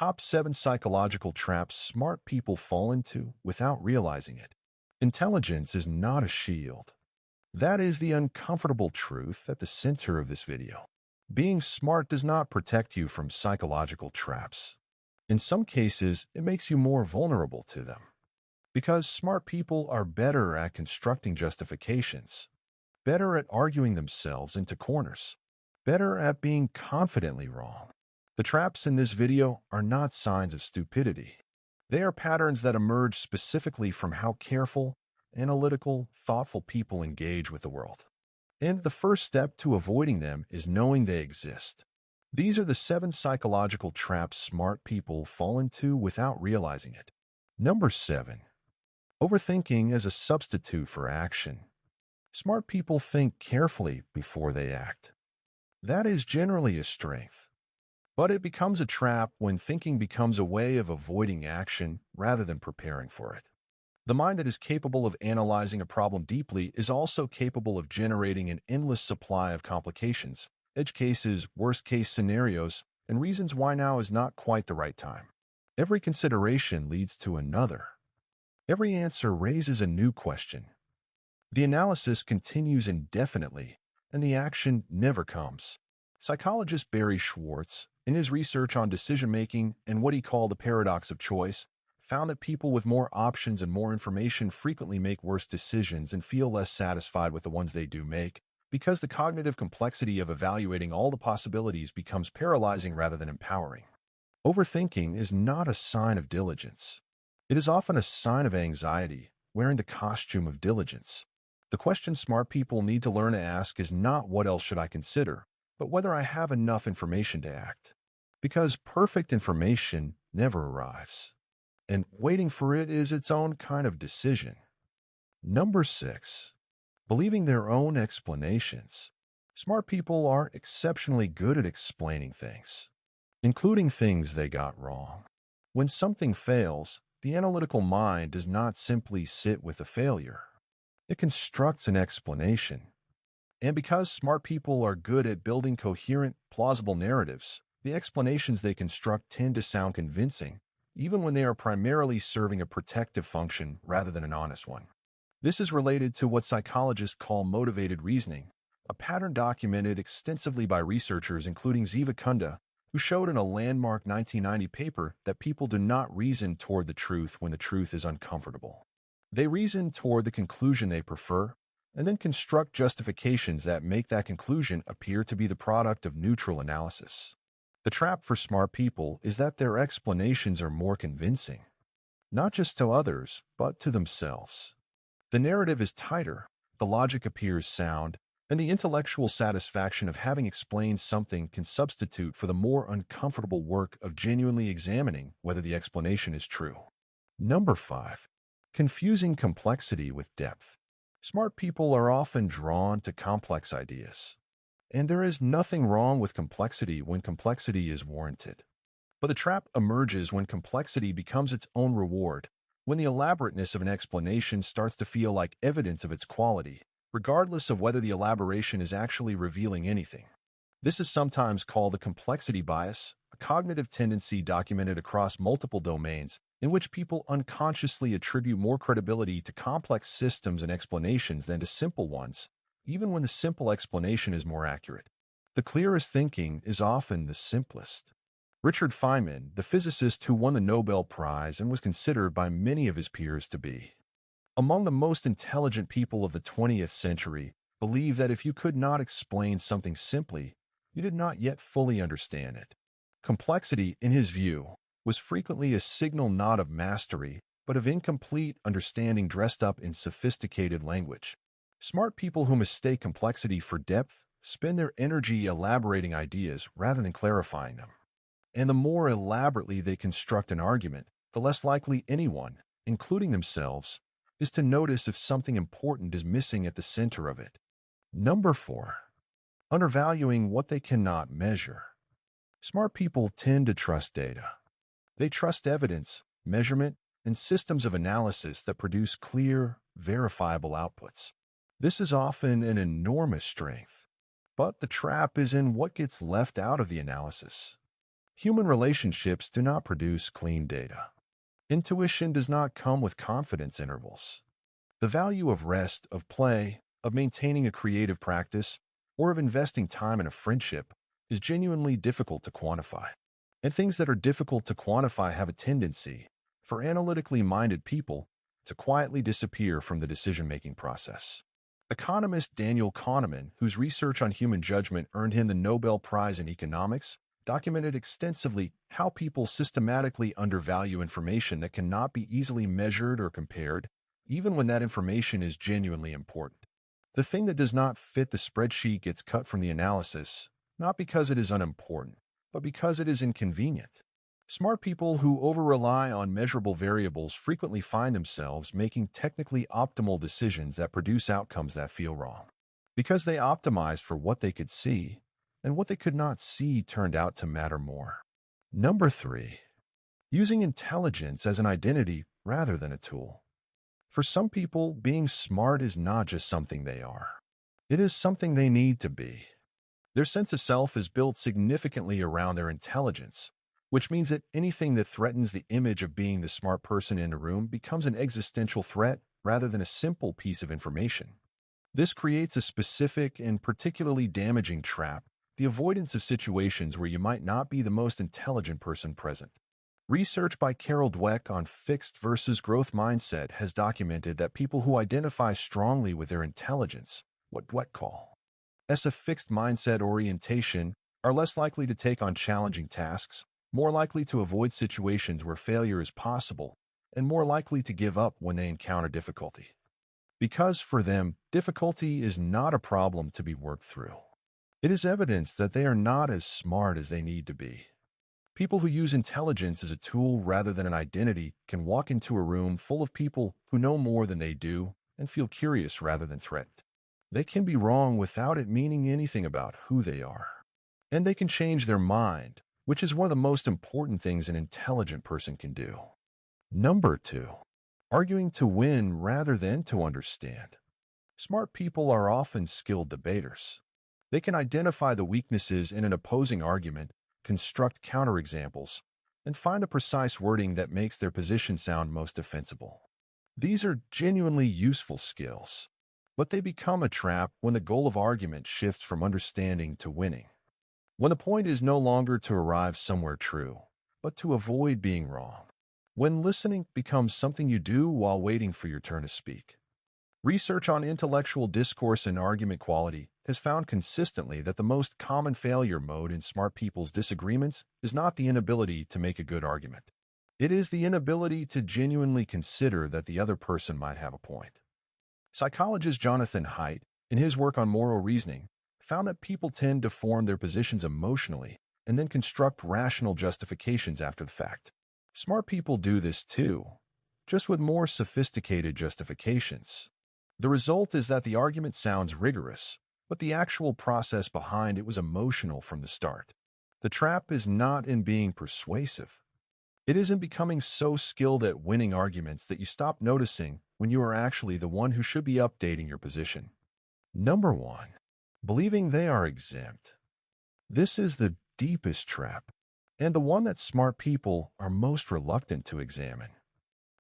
Top 7 psychological traps smart people fall into without realizing it. Intelligence is not a shield. That is the uncomfortable truth at the center of this video. Being smart does not protect you from psychological traps. In some cases, it makes you more vulnerable to them. Because smart people are better at constructing justifications, better at arguing themselves into corners, better at being confidently wrong. The traps in this video are not signs of stupidity. They are patterns that emerge specifically from how careful, analytical, thoughtful people engage with the world. And the first step to avoiding them is knowing they exist. These are the 7 psychological traps smart people fall into without realizing it. Number 7. Overthinking as a substitute for action. Smart people think carefully before they act. That is generally a strength. But it becomes a trap when thinking becomes a way of avoiding action rather than preparing for it. The mind that is capable of analyzing a problem deeply is also capable of generating an endless supply of complications, edge cases, worst-case scenarios, and reasons why now is not quite the right time. Every consideration leads to another. Every answer raises a new question. The analysis continues indefinitely, and the action never comes. Psychologist Barry Schwartz, in his research on decision-making and what he called the paradox of choice, found that people with more options and more information frequently make worse decisions and feel less satisfied with the ones they do make, because the cognitive complexity of evaluating all the possibilities becomes paralyzing rather than empowering. Overthinking is not a sign of diligence. It is often a sign of anxiety, wearing the costume of diligence. The question smart people need to learn to ask is not what else should I consider, but whether I have enough information to act. Because perfect information never arrives, and waiting for it is its own kind of decision. Number 6. Believing their own explanations. Smart people are exceptionally good at explaining things, including things they got wrong. When something fails, the analytical mind does not simply sit with the failure. It constructs an explanation. And because smart people are good at building coherent, plausible narratives, the explanations they construct tend to sound convincing, even when they are primarily serving a protective function rather than an honest one. This is related to what psychologists call motivated reasoning, a pattern documented extensively by researchers including Ziva Kunda, who showed in a landmark 1990 paper that people do not reason toward the truth when the truth is uncomfortable. They reason toward the conclusion they prefer, and then construct justifications that make that conclusion appear to be the product of neutral analysis. The trap for smart people is that their explanations are more convincing, not just to others, but to themselves. The narrative is tighter, the logic appears sound, and the intellectual satisfaction of having explained something can substitute for the more uncomfortable work of genuinely examining whether the explanation is true. Number 5. Confusing complexity with depth. Smart people are often drawn to complex ideas. And there is nothing wrong with complexity when complexity is warranted. But the trap emerges when complexity becomes its own reward, when the elaborateness of an explanation starts to feel like evidence of its quality, regardless of whether the elaboration is actually revealing anything. This is sometimes called the complexity bias, a cognitive tendency documented across multiple domains, in which people unconsciously attribute more credibility to complex systems and explanations than to simple ones, even when the simple explanation is more accurate. The clearest thinking is often the simplest. Richard Feynman, the physicist who won the Nobel Prize and was considered by many of his peers to be among the most intelligent people of the 20th century, believed that if you could not explain something simply, you did not yet fully understand it. Complexity, in his view, was frequently a signal not of mastery, but of incomplete understanding dressed up in sophisticated language. Smart people who mistake complexity for depth spend their energy elaborating ideas rather than clarifying them. And the more elaborately they construct an argument, the less likely anyone, including themselves, is to notice if something important is missing at the center of it. Number 4. Undervaluing what they cannot measure. Smart people tend to trust data. They trust evidence, measurement, and systems of analysis that produce clear, verifiable outputs. This is often an enormous strength. But the trap is in what gets left out of the analysis. Human relationships do not produce clean data. Intuition does not come with confidence intervals. The value of rest, of play, of maintaining a creative practice, or of investing time in a friendship is genuinely difficult to quantify. And things that are difficult to quantify have a tendency, for analytically minded people, to quietly disappear from the decision-making process. Economist Daniel Kahneman, whose research on human judgment earned him the Nobel Prize in Economics, documented extensively how people systematically undervalue information that cannot be easily measured or compared, even when that information is genuinely important. The thing that does not fit the spreadsheet gets cut from the analysis, not because it is unimportant, but because it is inconvenient. Smart people who over-rely on measurable variables frequently find themselves making technically optimal decisions that produce outcomes that feel wrong. Because they optimized for what they could see, and what they could not see turned out to matter more. Number 3. Using intelligence as an identity rather than a tool. For some people, being smart is not just something they are. It is something they need to be. Their sense of self is built significantly around their intelligence, which means that anything that threatens the image of being the smart person in a room becomes an existential threat rather than a simple piece of information. This creates a specific and particularly damaging trap, the avoidance of situations where you might not be the most intelligent person present. Research by Carol Dweck on fixed versus growth mindset has documented that people who identify strongly with their intelligence, what Dweck calls a fixed mindset orientation, are less likely to take on challenging tasks, more likely to avoid situations where failure is possible, and more likely to give up when they encounter difficulty. Because for them, difficulty is not a problem to be worked through. It is evidence that they are not as smart as they need to be. People who use intelligence as a tool rather than an identity can walk into a room full of people who know more than they do and feel curious rather than threatened. They can be wrong without it meaning anything about who they are. And they can change their mind, which is one of the most important things an intelligent person can do. Number 2. Arguing to win rather than to understand. Smart people are often skilled debaters. They can identify the weaknesses in an opposing argument, construct counterexamples, and find a precise wording that makes their position sound most defensible. These are genuinely useful skills, but they become a trap when the goal of argument shifts from understanding to winning. When the point is no longer to arrive somewhere true, but to avoid being wrong. When listening becomes something you do while waiting for your turn to speak. Research on intellectual discourse and argument quality has found consistently that the most common failure mode in smart people's disagreements is not the inability to make a good argument. It is the inability to genuinely consider that the other person might have a point. Psychologist Jonathan Haidt, in his work on moral reasoning, found that people tend to form their positions emotionally and then construct rational justifications after the fact. Smart people do this too, just with more sophisticated justifications. The result is that the argument sounds rigorous, but the actual process behind it was emotional from the start. The trap is not in being persuasive. It is in becoming so skilled at winning arguments that you stop noticing when you are actually the one who should be updating your position. Number 1. Believing they are exempt. This is the deepest trap, and the one that smart people are most reluctant to examine.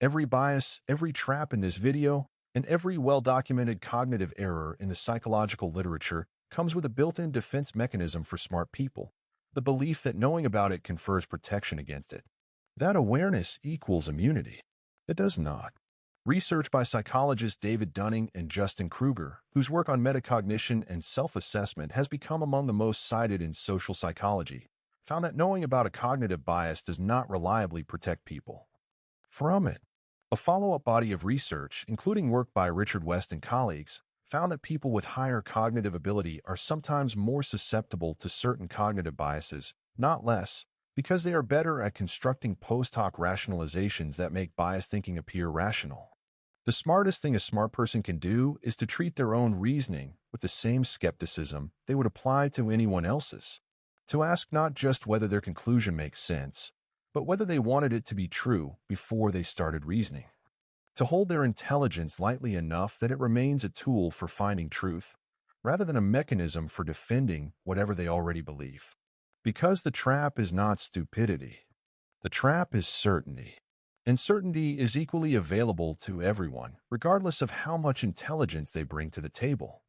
Every bias, every trap in this video, and every well-documented cognitive error in the psychological literature comes with a built-in defense mechanism for smart people, the belief that knowing about it confers protection against it. That awareness equals immunity. It does not. Research by psychologists David Dunning and Justin Kruger, whose work on metacognition and self-assessment has become among the most cited in social psychology, found that knowing about a cognitive bias does not reliably protect people from it. A follow-up body of research, including work by Richard West and colleagues, found that people with higher cognitive ability are sometimes more susceptible to certain cognitive biases, not less, because they are better at constructing post hoc rationalizations that make biased thinking appear rational. The smartest thing a smart person can do is to treat their own reasoning with the same skepticism they would apply to anyone else's. To ask not just whether their conclusion makes sense, but whether they wanted it to be true before they started reasoning. To hold their intelligence lightly enough that it remains a tool for finding truth, rather than a mechanism for defending whatever they already believe. Because the trap is not stupidity. The trap is certainty. And certainty is equally available to everyone, regardless of how much intelligence they bring to the table.